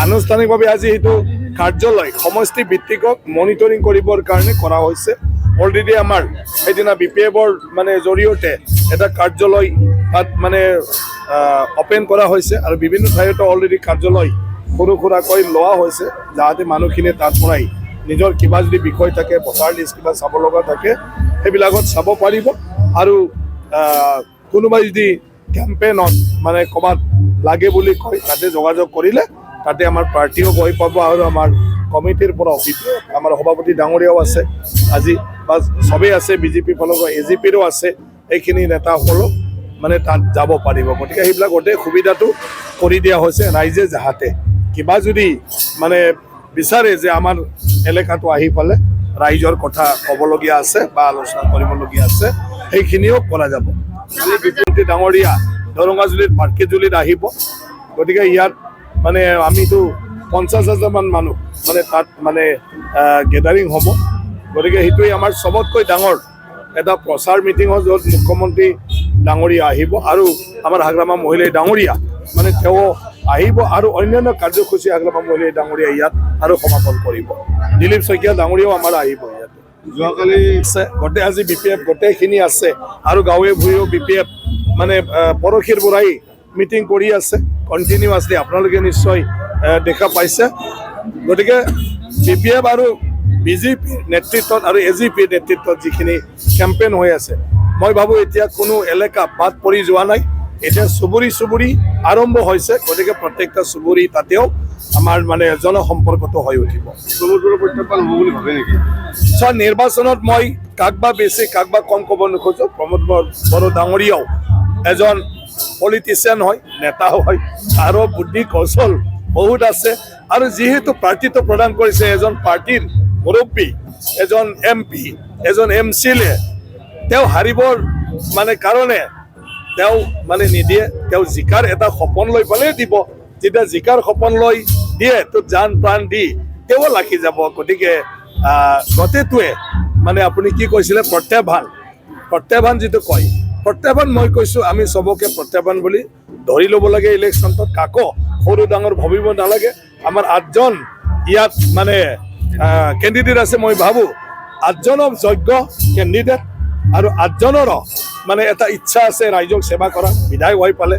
আনুষ্ঠানিকভাৱে আজি এইটো কাৰ্যালয় সমষ্টি ভিত্তিকক মনিটৰিং কৰিবৰ কাৰণে কৰা হৈছে। অলৰেডি আমাৰ সেইদিনা BPFৰ মানে জৰিয়তে এটা কাৰ্যালয় তাত মানে অপেন কৰা হৈছে আৰু বিভিন্ন ঠাইতো অলৰেডি কাৰ্যালয় সৰু সুৰাকৈ লোৱা হৈছে, যাতে মানুহখিনিয়ে তাৰ পৰাই নিজৰ কিবা যদি বিষয় থাকে, ভোটাৰ লিষ্ট কিবা চাব লগা থাকে সেইবিলাকত চাব পাৰিব। আৰু কোনোবাই যদি কেম্পেইনত মানে ক'ৰবাত লাগে বুলি কয় তাতে যোগাযোগ কৰিলে তাতে আমাৰ পাৰ্টিও গৈ পাব আৰু আমাৰ কমিটিৰ পৰা আমাৰ সভাপতি ডাঙৰীয়াও আছে, আজি বা চবেই আছে, বিজেপি ফালৰ AGPৰো আছে, এইখিনি নেতাসকলো মানে তাত যাব পাৰিব। গতিকে সেইবিলাক গোটেই সুবিধাটো কৰি দিয়া হৈছে। ৰাইজে যাহাতে কিবা যদি মানে বিচাৰে যে আমাৰ এলেকাটো আহি পালে ৰাইজৰ কথা ক'বলগীয়া আছে বা আলোচনা কৰিবলগীয়া আছে, সেইখিনিও কৰা যাব। বিজেপি ডাঙৰীয়া দৰঙাজুলিত পাৰ্কেজুলিত আহিব। গতিকে ইয়াত মানে আমিতো 50,000 মান মানুহ মানে তাত মানে গেডাৰিং হ'ব। গতিকে সেইটোৱে আমাৰ চবতকৈ ডাঙৰ এটা প্ৰচাৰ মিটিং হ'ল, য'ত মুখ্যমন্ত্ৰী ডাঙৰীয়া আহিব আৰু আমাৰ হাগ্ৰামা মহিলাই ডাঙৰীয়া মানে তেওঁ আহিব আৰু অন্যান্য কাৰ্যসূচী হাগ্ৰামা মহিলাই ডাঙৰীয়া ইয়াত আৰু সমাপন কৰিব। দিলীপ শইকীয়া ডাঙৰীয়াও আমাৰ আহিব ইয়াত। যোৱাকালি আছে গোটেই আজি BPF গোটেইখিনি আছে আৰু গাঁৱে ভূঞেও BPF মানে পৰশীৰ পৰাই মিটিং কৰি আছে কণ্টিনিউৱাছলি, আপোনালোকে নিশ্চয় দেখা পাইছে। গতিকে BPF আৰু BJP নেতৃত্বত আৰু AGP নেতৃত্বত যিখিনি কেম্পেইন হৈ আছে, মই ভাবোঁ এতিয়া কোনো এলেকা বাদ পৰি যোৱা নাই। এতিয়া চুবুৰী আৰম্ভ হৈছে। গতিকে প্ৰত্যেকটা চুবুৰী তাতেও আমাৰ মানে জনসম্পৰ্কটো হৈ উঠিব। প্ৰত্যাহ্বান হ'ব বুলি ভাবে নেকি? নিৰ্বাচনত মই কাক বা বেছি কাক বা কম ক'ব নোখোজোঁ। প্ৰমোদ বড়ো ডাঙৰীয়াও এজন পলিটিচিয়ান হয়, নেতাও হয়, আৰু বুদ্ধি কৌশল বহুত আছে। আৰু যিহেতু পাৰ্টিটো প্ৰদান কৰিছে এজন পাৰ্টিৰ মুৰব্বী, এজন MP, এজন MCLA, তেওঁ হাৰিবৰ মানে কাৰণে তেওঁ মানে নিদিয়ে। তেওঁ জিকাৰ এটা সপোন লৈ পেলাই দিব। যেতিয়া জিকাৰ সপোন লৈ দিয়ে তো জান প্ৰাণ দি তেওঁ লাগি যাব। গতিকে গোটেইটোৱে মানে আপুনি কি কৈছিলে প্ৰত্যাহ্বান যিটো কয়, প্ৰত্যাহ্বান মই কৈছোঁ আমি চবকে প্ৰত্যাহ্বান বুলি ধৰি ল'ব লাগে। ইলেকশ্যনটো কাকো সৰু ডাঙৰ ভাবিব নালাগে। আমাৰ 8জন ইয়াত মানে কেণ্ডিডেট আছে। মই ভাবোঁ 8জনৰ যোগ্য কেণ্ডিডেট আৰু 8জনৰো মানে এটা ইচ্ছা আছে ৰাইজক সেৱা কৰা। বিধায়ক হৈ পালে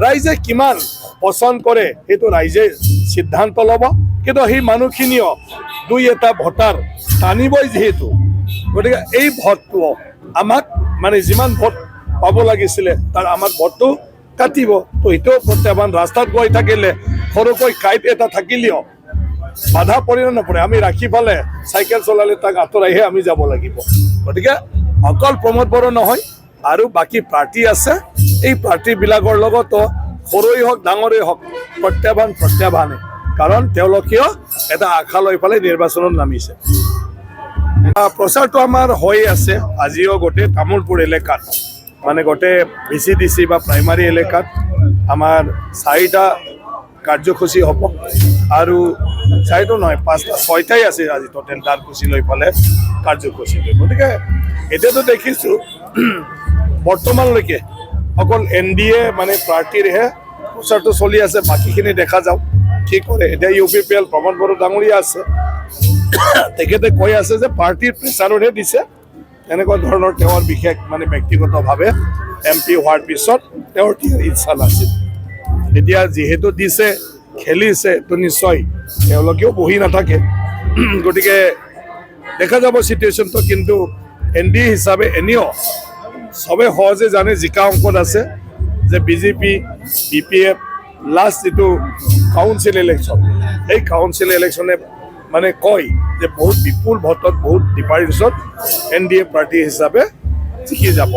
ৰাইজে কিমান পচন্দ কৰে সেইটো ৰাইজে সিদ্ধান্ত ল'ব। কিন্তু সেই মানুহখিনিও দুই এটা ভোটাৰ টানিবই যিহেতু, গতিকে এই ভোটটো আমাক মানে যিমান ভোট পাব লাগিছিলে তাৰ আমাক ভোটটো কাটিব। তো সেইটোও প্ৰত্যাহ্বান। ৰাস্তাত গৈ থাকিলে সৰুকৈ কাঁইট এটা থাকিলেও বাধা পৰে নপৰে, আমি ৰাখি পালে চাইকেল চলালে তাক আঁতৰাইহে আমি যাব লাগিব। গতিকে অকল প্ৰমোদ বড়ো নহয় আৰু বাকী পাৰ্টি আছে, এই পাৰ্টিবিলাকৰ লগতো সৰুই হওক ডাঙৰেই হওক প্ৰত্যাহ্বানে, কাৰণ তেওঁলোকেও এটা আশা লৈ পেলাই নিৰ্বাচনত নামিছে। প্ৰচাৰটো আমাৰ হৈ আছে আজিও গোটেই তামোলপুৰ এলেকাত, মানে গোটেই VCDC বা প্ৰাইমাৰী এলেকাত আমাৰ 4টা কাৰ্যসূচী হ'ব আৰু 4টা নহয় 5টা 6টাই আছে আজি টোটেল কাৰ্যসূচী লৈ পেলাই কাৰ্যসূচী লৈ। গতিকে এতিয়াতো দেখিছোঁ বৰ্তমানলৈকে অকল NDA মানে পাৰ্টিৰহে প্ৰচাৰটো চলি আছে। বাকীখিনি দেখা যাওক কি কৰে। এতিয়া UPPL প্ৰমোদ বড়ো ডাঙৰীয়া আছে, তেখেতে কৈ আছে যে পাৰ্টিৰ প্ৰেচাৰতহে দিছে, এনেকুৱা ধৰণৰ তেওঁৰ বিশেষ মানে ব্যক্তিগতভাৱে MP হোৱাৰ পিছত তেওঁৰ ইচ্ছা নাছিল। এতিয়া যিহেতু দিছে খেলিছে তো নিশ্চয় তেওঁলোকেও বহি নাথাকে। গতিকে দেখা যাব চিটুৱেশ্যনটো। কিন্তু NDA হিচাপে এনেও চবে সহজে জানে জিকা অংকত আছে যে BJP BPF লাষ্ট যিটো কাউন্সিল ইলেকশ্যন, এই কাউন্সিল ইলেকশ্যনে মানে কয় যে বহুত বিপুল ভোটত বহুত ডিফাৰেঞ্চত NDA পাৰ্টি হিচাপে জিকি যাব।